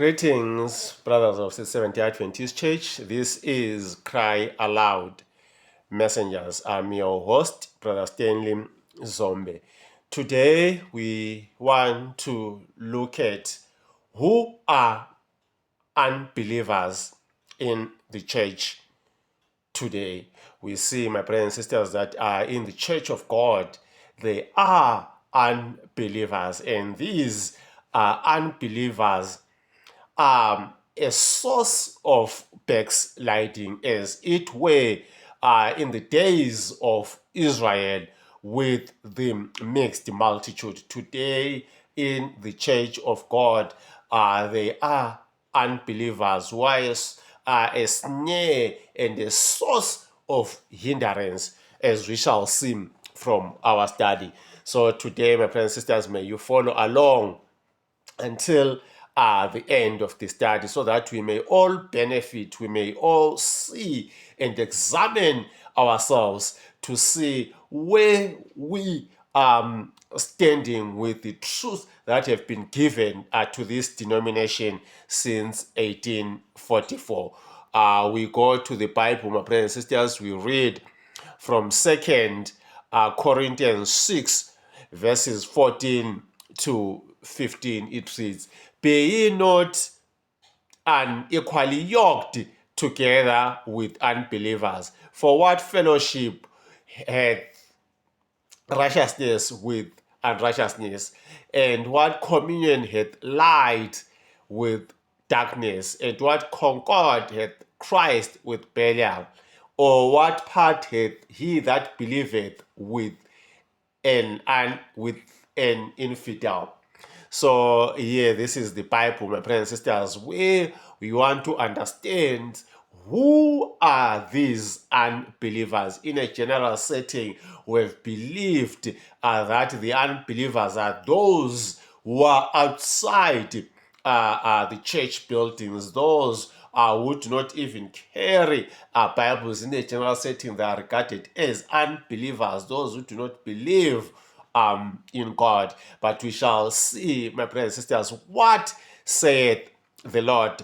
Greetings, brothers of the Seventh-day Adventist Church. This is Cry Aloud Messengers. I'm your host, Brother Stanley Zombe. Today we want to look at who are unbelievers in the church today. We see, my brothers and sisters, that are in the church of God, they are unbelievers, and these unbelievers a source of backsliding, as it were, in the days of Israel with the mixed multitude. Today, in the church of God, they are unbelievers who are a snare and a source of hindrance, as we shall see from our study. So today, my friends and sisters, may you follow along until the end of the study, so that we may all benefit, we may all see and examine ourselves to see where we standing with the truth that have been given to this denomination since 1844. We go to the Bible, my brothers and sisters, we read from 2 Corinthians 6, verses 14 to 15. It reads, "Be ye not unequally yoked together with unbelievers. For what fellowship hath righteousness with unrighteousness? And what communion hath light with darkness? And what concord hath Christ with Belial? Or what part hath he that believeth with an infidel?" So here, this is the Bible, my brothers and sisters, where we want to understand who are these unbelievers. In a general setting, we've believed that the unbelievers are those who are outside the church buildings, those who do not even carry Bibles. In a general setting, they are regarded as unbelievers, those who do not believe in God. But we shall see, my brothers and sisters, what saith the Lord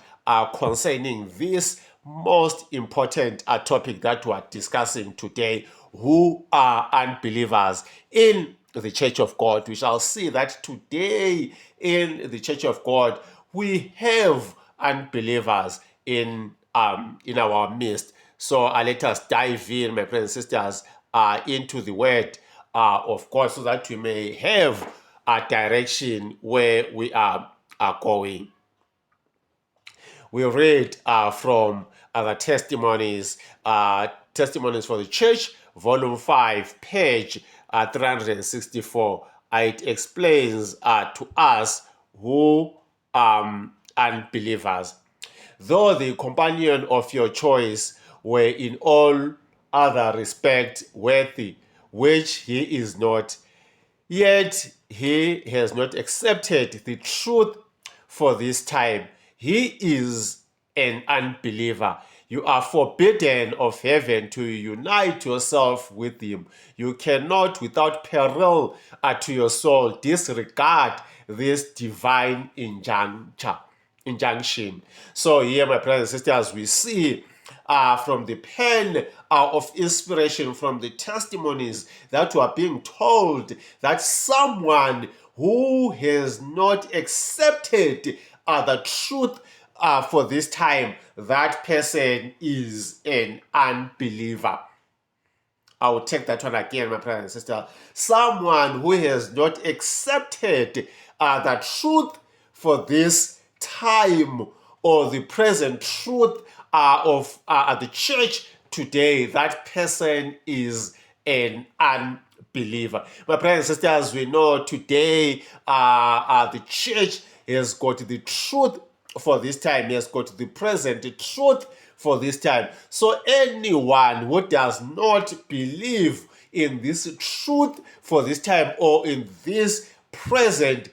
concerning this most important topic that we are discussing today: who are unbelievers in the church of God. We shall see that today in the church of God we have unbelievers in our midst. So let us dive in, my brothers and sisters, into the word of God, so that we may have a direction where we are going. We read from the Testimonies for the Church, volume 5, page 364. It explains to us who unbelievers. Though the companion of your choice were in all other respect worthy, which he is not, yet he has not accepted the truth for this time. He is an unbeliever. You are forbidden of heaven to unite yourself with him. You cannot, without peril to your soul, disregard this divine injunction. So here, my brothers and sisters, we see from the pen of inspiration, from the testimonies that were being told, that someone who has not accepted the truth for this time, that person is an unbeliever. I will take that one again, my brother and sister. Someone who has not accepted the truth for this time, or the present truth of the church today, that person is an unbeliever. My brothers and sisters, we know today the church has got the truth for this time, has got the present truth for this time. So anyone who does not believe in this truth for this time, or in this present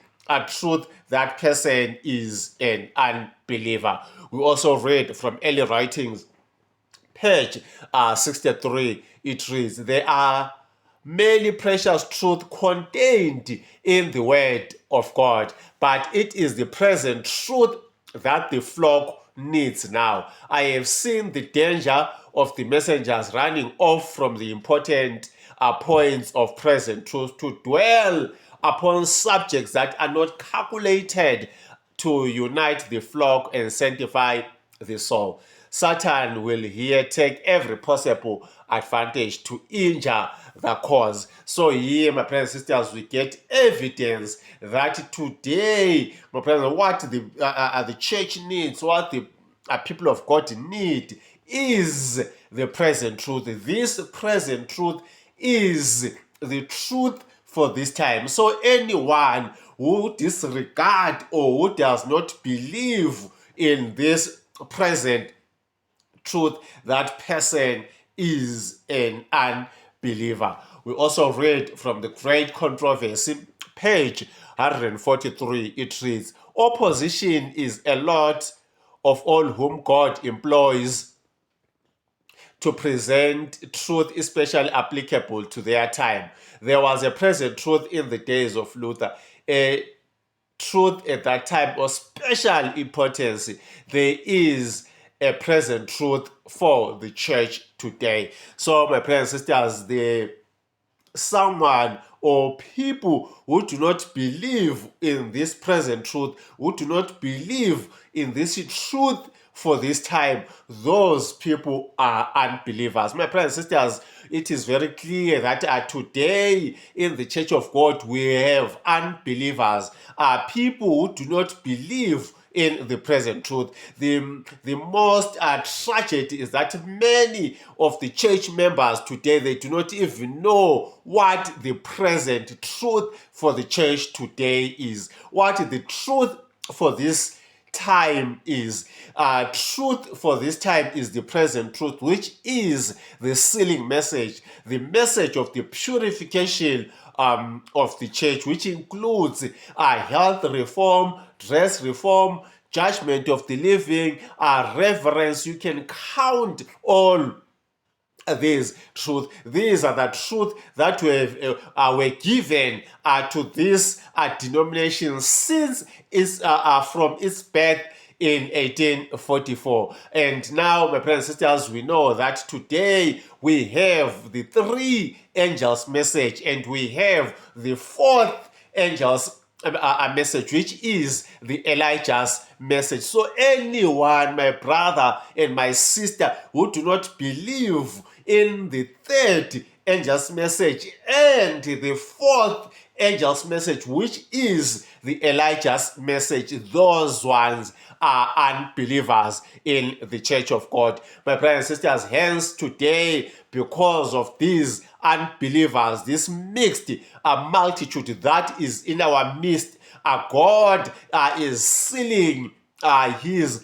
truth, that person is an unbeliever. We also read from early writings, page 63. It reads, "There are many precious truths contained in the word of God, but it is the present truth that the flock needs now. I have seen the danger of the messengers running off from the important points of present truth to dwell upon subjects that are not calculated to unite the flock and sanctify the soul. Satan will here take every possible advantage to injure the cause. So here, my brothers and sisters, we get evidence that today, my brothers, what the church needs, what the people of God need is the present truth. This present truth is the truth for this time. So anyone who disregard or who does not believe in this present truth, that person is an unbeliever. We also read from the Great Controversy, page 143. It reads, opposition is a lot of all whom God employs to present truth especially applicable to their time. There was a present truth in the days of Luther, a truth at that time of special importance. There is a present truth for the church today. So, my brothers and sisters, someone or people who do not believe in this present truth, who do not believe in this truth for this time, those people are unbelievers. My brothers and sisters, it is very clear that today in the Church of God we have unbelievers, people who do not believe in the present truth. The most tragedy is that many of the church members today, they do not even know what the present truth for the church today is, what the truth for this time is. Truth for this time is the present truth, which is the sealing message, the message of the purification of the church, which includes health reform, dress reform, judgment of the living, reverence. You can count all these truth. These are the truth that were given to this denomination since its from its birth in 1844. And now, my brothers and sisters, we know that today we have the three angels' message and we have the fourth angel's message, which is the Elijah's message. So anyone, my brother and my sister, who do not believe in the third angel's message and the fourth angel's message, which is the Elijah's message, those ones are unbelievers in the church of God. My brothers and sisters, hence today, because of these unbelievers, this mixed multitude that is in our midst, God is sealing his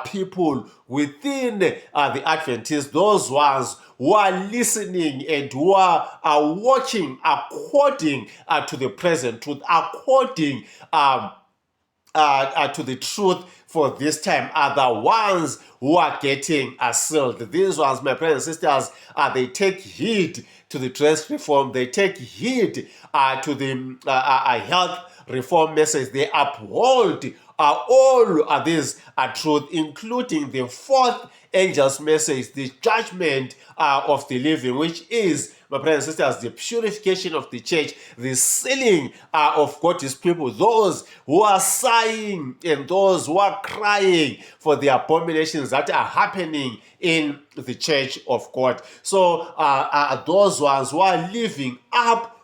people within the Adventists, those ones who are listening and who are watching according to the present truth, according to the truth for this time, are the ones who are getting sealed. These ones, my brothers and sisters, they take heed to the dress reform, they take heed to the health reform message, they uphold all of these truth, including the fourth angel's message, the judgment of the living, which is, my brothers and sisters, the purification of the church, the sealing of God's people, those who are sighing and those who are crying for the abominations that are happening in the church of God. So those ones who are living up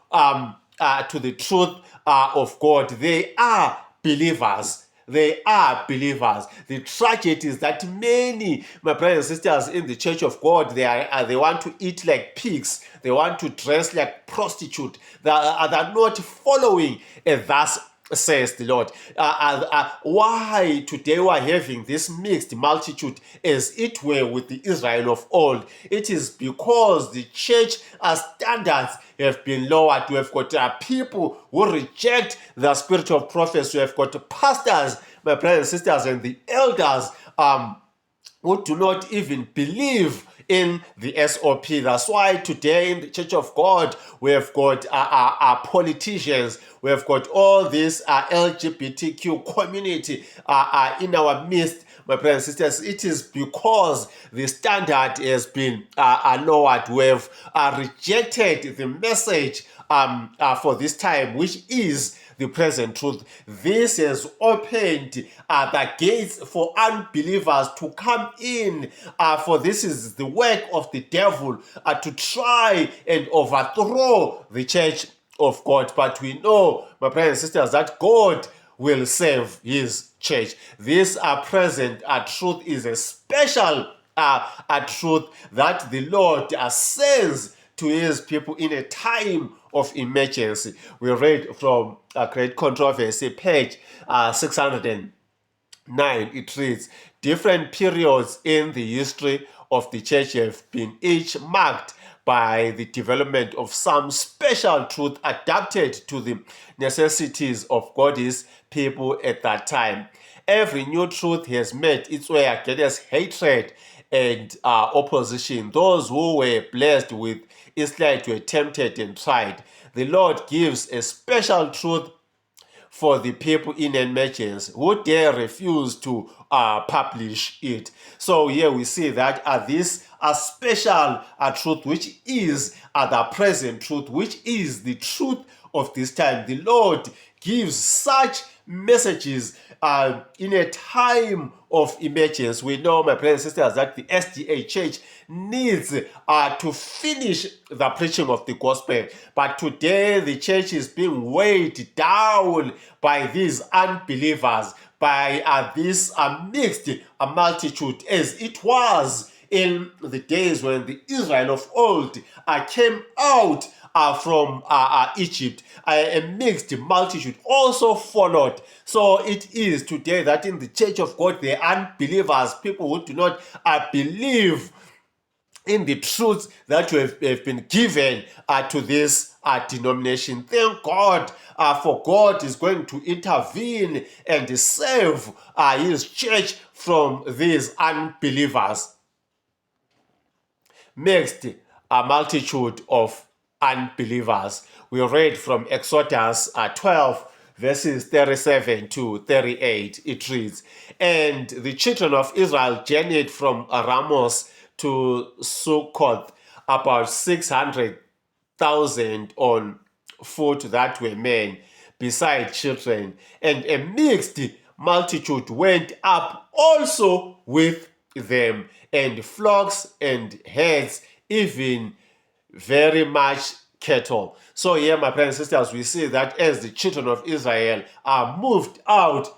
to the truth of God, they are believers. They are believers. The tragedy is that many, my brothers and sisters, in the church of God, they want to eat like pigs. They want to dress like prostitutes. They're not following thus says the Lord. Why today we are having this mixed multitude as it were with the Israel of old? It is because the church standards have been lowered. We have got people who reject the spirit of prophets. We have got pastors, my brothers and sisters, and the elders who do not even believe in the SOP. That's why today in the Church of God, we have got our politicians, we have got all this LGBTQ community in our midst. My brothers and sisters, it is because the standard has been lowered. We have rejected the message for this time, which is the present truth. This has opened the gates for unbelievers to come in, for this is the work of the devil to try and overthrow the church of God. But we know, my brothers and sisters, that God will save his church. This present truth is a special truth that the Lord sends to his people in a time of emergency. We read from Great Controversy, page 609. It reads, different periods in the history of the church have been each marked by the development of some special truth adapted to the necessities of God's people at that time. Every new truth has made its way against hatred and opposition. Those who were blessed with insight were tempted and tried. The Lord gives a special truth for the people in emergency who dare refuse to publish it. So here we see that this special truth, which is the present truth, which is the truth of this time. The Lord gives such messages in a time of emergence. We know, my brothers and sisters, that the SDA church needs to finish the preaching of the gospel. But today the church is being weighed down by these unbelievers, by this mixed multitude, as it was in the days when the Israel of old came out from Egypt. A mixed multitude also followed. So it is today that in the church of God, the unbelievers, people who do not believe in the truths that have been given to this denomination. Thank God for God is going to intervene and save his church from these unbelievers. Mixed a multitude of unbelievers. We read from Exodus 12 verses 37 to 38. It reads, and the children of Israel journeyed from Ramos to Succoth, about 600,000 on foot that were men, beside children, and a mixed multitude went up also with them, and flocks and herds, even very much cattle. So here, my brothers and sisters, we see that as the children of Israel are moved out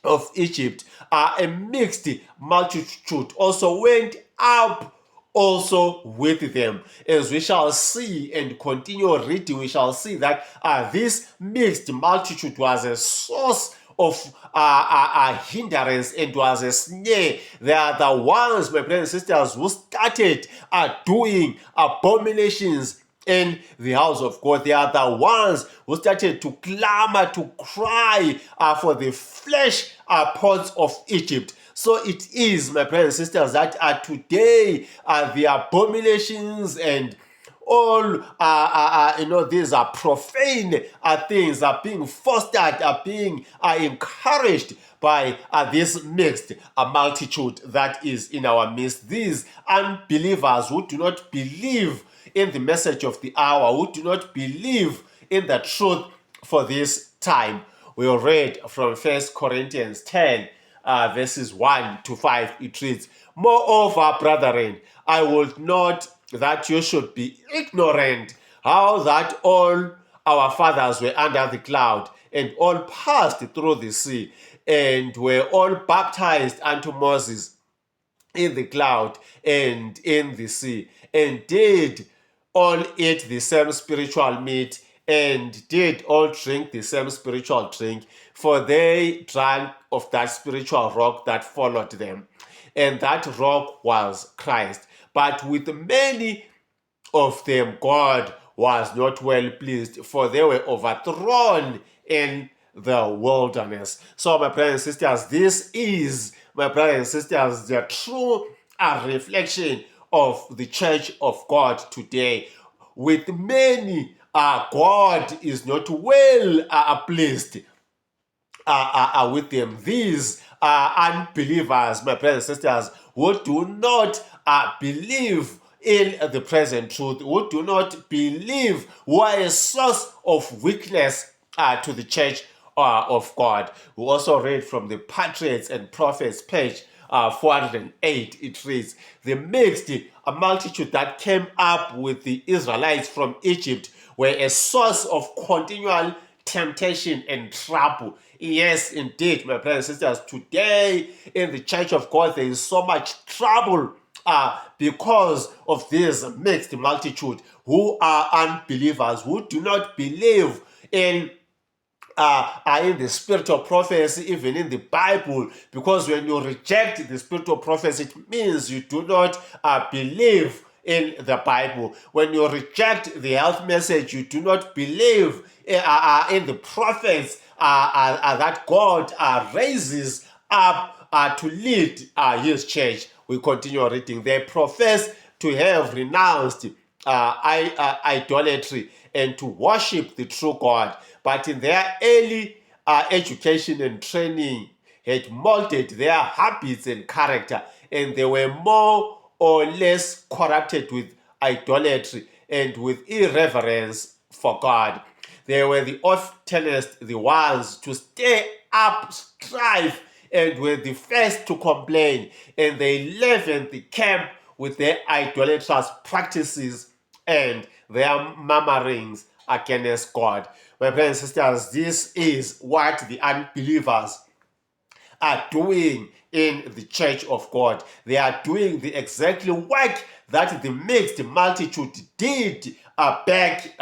of Egypt, a mixed multitude also went up also with them. As we shall see and continue reading, we shall see that this mixed multitude was a source of hindrance and was a snare. They are the ones, my brothers and sisters, who started doing abominations in the house of God. They are the ones who started to clamor, to cry for the flesh pots of Egypt. So it is, my brothers and sisters, that today the abominations and all these are profane things are being fostered, are being encouraged by this mixed multitude that is in our midst. These unbelievers who do not believe in the message of the hour, who do not believe in the truth for this time. We read from 1 Corinthians 10 verses 1 to 5. It reads, moreover, brethren, I would not that you should be ignorant how that all our fathers were under the cloud, and all passed through the sea, and were all baptized unto Moses in the cloud and in the sea, and did all eat the same spiritual meat, and did all drink the same spiritual drink, for they drank of that spiritual rock that followed them, and that rock was Christ. But with many of them God was not well pleased, for they were overthrown in the wilderness. So, my brothers and sisters, this is my brothers and sisters, the true reflection of the church of God today. With many, God is not well pleased with them. These are unbelievers, my brothers and sisters, who do not believe in the present truth, who do not believe, who are a source of weakness to the church of God. We also read from the Patriots and Prophets page 408. It reads, the mixed multitude that came up with the Israelites from Egypt were a source of continual temptation and trouble. Yes, indeed, my brothers and sisters, today in the church of God, there is so much trouble because of this mixed multitude who are unbelievers, who do not believe in the spirit of prophecy, even in the Bible, because when you reject the spirit of prophecy, it means you do not believe in the Bible. When you reject the health message, you do not believe in the prophets that God raises up to lead his church. We continue reading. They profess to have renounced idolatry and to worship the true God, but in their early education and training had molded their habits and character, and they were more or less corrupted with idolatry and with irreverence for God. They were the oftenest the ones to stir up strife and were the first to complain, and they leavened the camp with their idolatrous practices and their murmurings against God. My brothers and sisters, this is what the unbelievers are doing in the church of God. They are doing the exactly work that the mixed multitude did back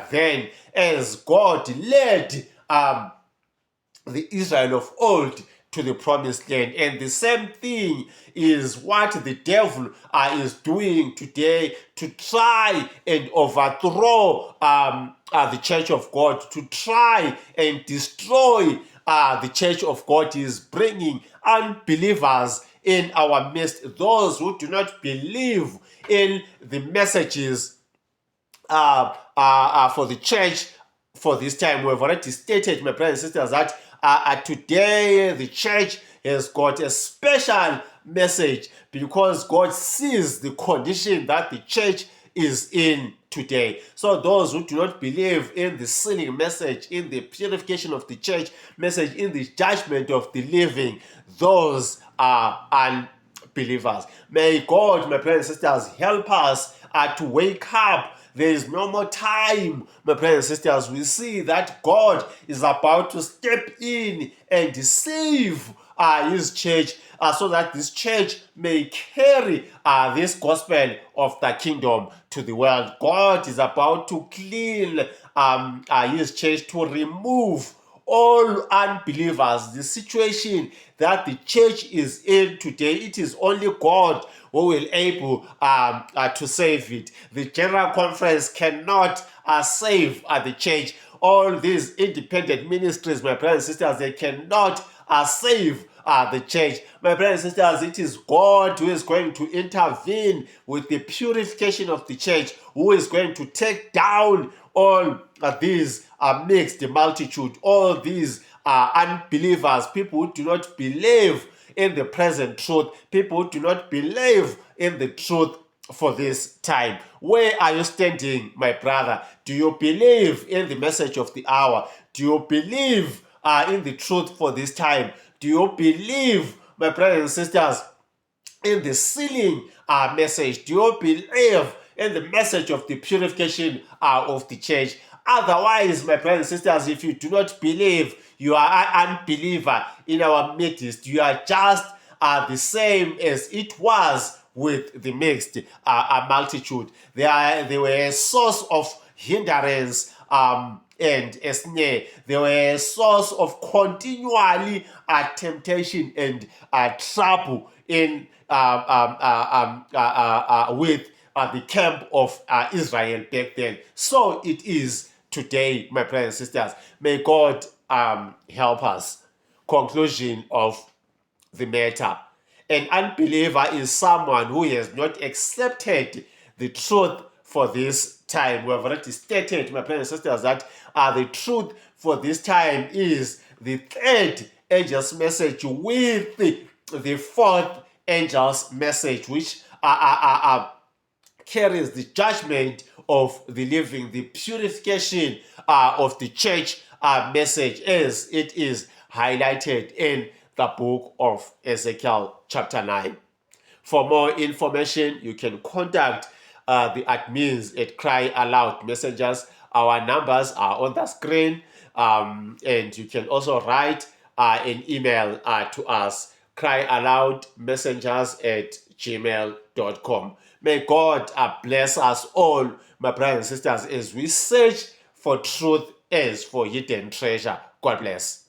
then, as God led the Israel of old to the promised land. And the same thing is what the devil is doing today to try and overthrow the church of God, to try and destroy the church of God. Is bringing unbelievers in our midst, those who do not believe in the messages for the church for this time. We've already stated, my brothers and sisters, that today the church has got a special message because God sees the condition that the church is in today. So those who do not believe in the sealing message, in the purification of the church message, in the judgment of the living, those are unbelievers. May God, my brothers and sisters, help us to wake up. There is no more time, my brothers and sisters. We see that God is about to step in and save his church so that this church may carry this gospel of the kingdom to the world. God is about to clean his church, to remove all unbelievers. The situation that the church is in today, it is only God who will able to save it. The General Conference cannot save the church. All these independent ministries, my brothers and sisters, they cannot save the church. My brothers and sisters, it is God who is going to intervene with the purification of the church, who is going to take down all these mixed multitude, all these unbelievers, people who do not believe in the present truth, people who do not believe in the truth for this time. Where are you standing, my brother? Do you believe in the message of the hour? Do you believe in the truth for this time? Do you believe, my brothers and sisters, in the sealing message? Do you believe in the message of the purification of the church? Otherwise, my brothers and sisters, if you do not believe, you are an unbeliever in our midst. You are just the same as it was with the mixed multitude. They were a source of hindrance and a snare. They were a source of continually temptation and trouble in with the camp of Israel back then. So it is today, my brothers and sisters. May God help us. Conclusion of the matter. An unbeliever is someone who has not accepted the truth for this time. We have already stated, my brothers and sisters, that the truth for this time is the third angel's message with the fourth angel's message, which carries the judgment of the living, the purification of the church message, as it is highlighted in the book of Ezekiel chapter 9. For more information, you can contact the admins at Cry Aloud Messengers. Our numbers are on the screen, and you can also write an email to us, cryaloudmessengers@gmail.com. May God bless us all, my brothers and sisters, as we search for truth as for hidden treasure. God bless.